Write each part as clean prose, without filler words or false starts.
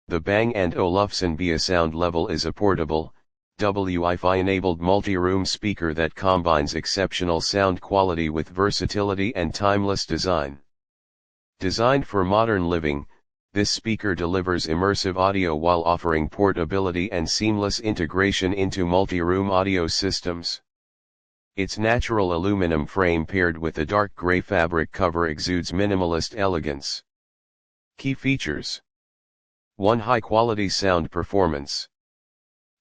The Bang & Olufsen Beosound Level is a portable, Wi-Fi-enabled multi-room speaker that combines exceptional sound quality with versatility and timeless design. Designed for modern living, this speaker delivers immersive audio while offering portability and seamless integration into multi-room audio systems. Its natural aluminum frame paired with a dark gray fabric cover exudes minimalist elegance. Key features: 1. High-quality sound performance.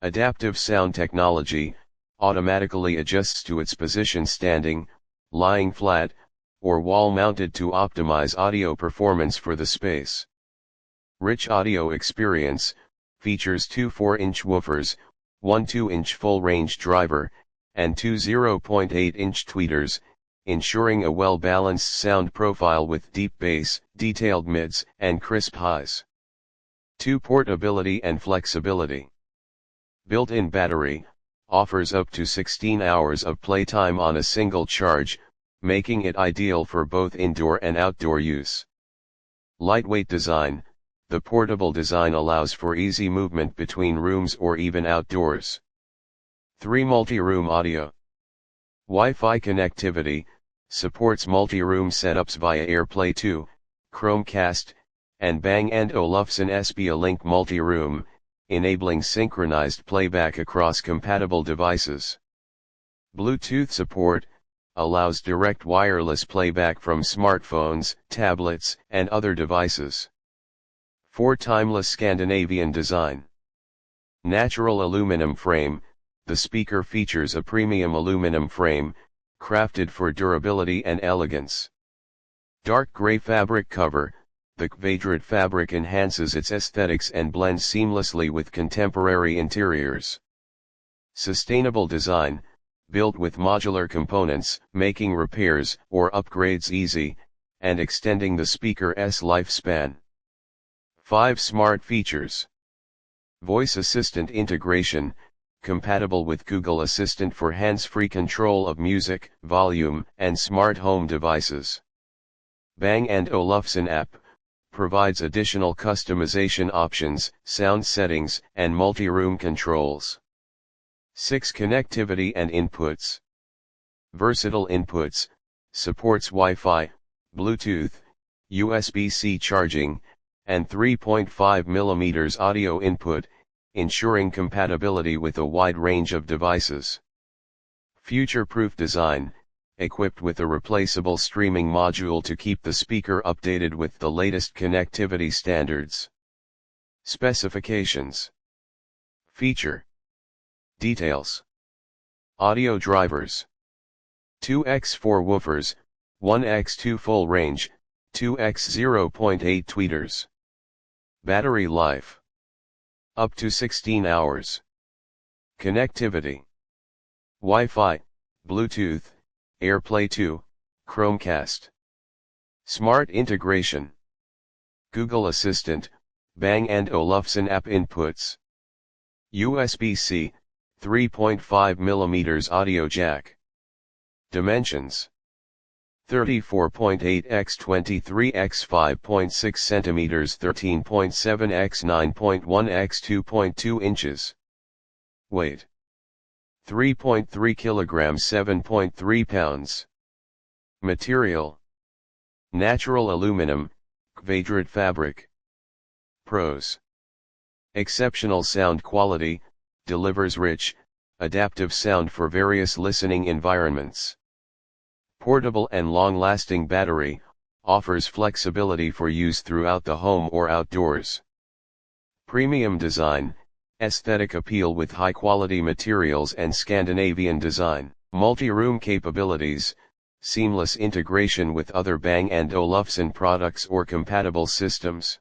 Adaptive sound technology, automatically adjusts to its position standing, lying flat, or wall-mounted to optimize audio performance for the space. Rich audio experience, features 2 4-inch woofers, 1 2-inch full-range driver, and 2 0.8-inch tweeters, ensuring a well-balanced sound profile with deep bass, detailed mids, and crisp highs. 2. Portability and flexibility. Built-in battery, offers up to 16 hours of playtime on a single charge, making it ideal for both indoor and outdoor use. Lightweight design, the portable design allows for easy movement between rooms or even outdoors. 3. Multi-room audio. Wi-Fi connectivity, supports multi-room setups via AirPlay 2, Chromecast, and Bang & Olufsen Beolink Multi-Room, enabling synchronized playback across compatible devices. Bluetooth support, allows direct wireless playback from smartphones, tablets, and other devices. 4. Timeless Scandinavian design. Natural aluminum frame, the speaker features a premium aluminum frame, crafted for durability and elegance. Dark gray fabric cover, the quadrant fabric enhances its aesthetics and blends seamlessly with contemporary interiors. Sustainable design, built with modular components, making repairs or upgrades easy, and extending the speaker's lifespan. 5. Smart features. Voice assistant integration, compatible with Google Assistant for hands-free control of music, volume, and smart home devices. Bang & Olufsen app, provides additional customization options, sound settings, and multi-room controls. 6. Connectivity and inputs. Versatile inputs, supports Wi-Fi, Bluetooth, USB-C charging, and 3.5mm audio input, ensuring compatibility with a wide range of devices. Future-proof design, equipped with a replaceable streaming module to keep the speaker updated with the latest connectivity standards. Specifications. Feature. Details. Audio drivers. 2x4 woofers, 1x2 full range, 2x 0.8 tweeters. Battery life. Up to 16 hours. Connectivity. Wi-Fi, Bluetooth, AirPlay 2, Chromecast. Smart integration. Google Assistant, Bang & Olufsen app inputs. USB-C, 3.5mm audio jack. Dimensions. 34.8 x 23 x 5.6 cm 13.7 x 9.1 x 2.2 inches. Weight. 3.3 kilograms 7.3 pounds. Material. Natural aluminum, quadrant fabric. Pros. Exceptional sound quality, delivers rich, adaptive sound for various listening environments. Portable and long-lasting battery, offers flexibility for use throughout the home or outdoors. Premium design, aesthetic appeal with high-quality materials and Scandinavian design. Multi-room capabilities, seamless integration with other Bang & Olufsen products or compatible systems.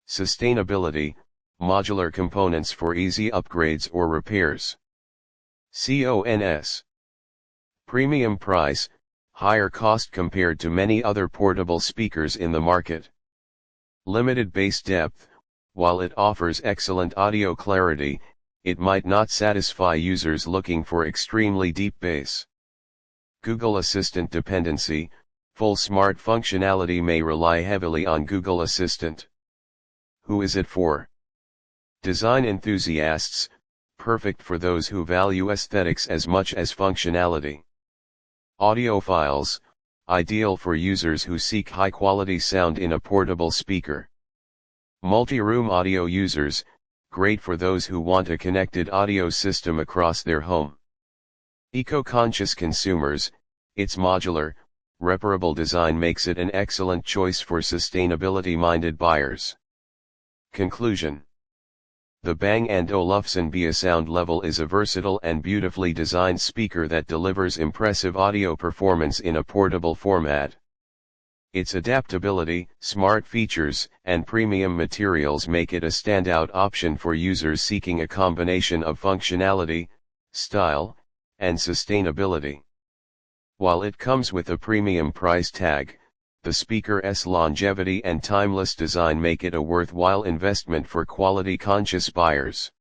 Sustainability, modular components for easy upgrades or repairs. CONS. Premium price, higher cost compared to many other portable speakers in the market. Limited bass depth, while it offers excellent audio clarity, it might not satisfy users looking for extremely deep bass. Google Assistant dependency, full smart functionality may rely heavily on Google Assistant. Who is it for? Design enthusiasts, perfect for those who value aesthetics as much as functionality. Audiophiles, ideal for users who seek high-quality sound in a portable speaker. Multi-room audio users, great for those who want a connected audio system across their home. Eco-conscious consumers, its modular, reparable design makes it an excellent choice for sustainability-minded buyers. Conclusion. The Bang & Olufsen Beosound Level is a versatile and beautifully designed speaker that delivers impressive audio performance in a portable format. Its adaptability, smart features, and premium materials make it a standout option for users seeking a combination of functionality, style, and sustainability. While it comes with a premium price tag, the speaker's longevity and timeless design make it a worthwhile investment for quality-conscious buyers.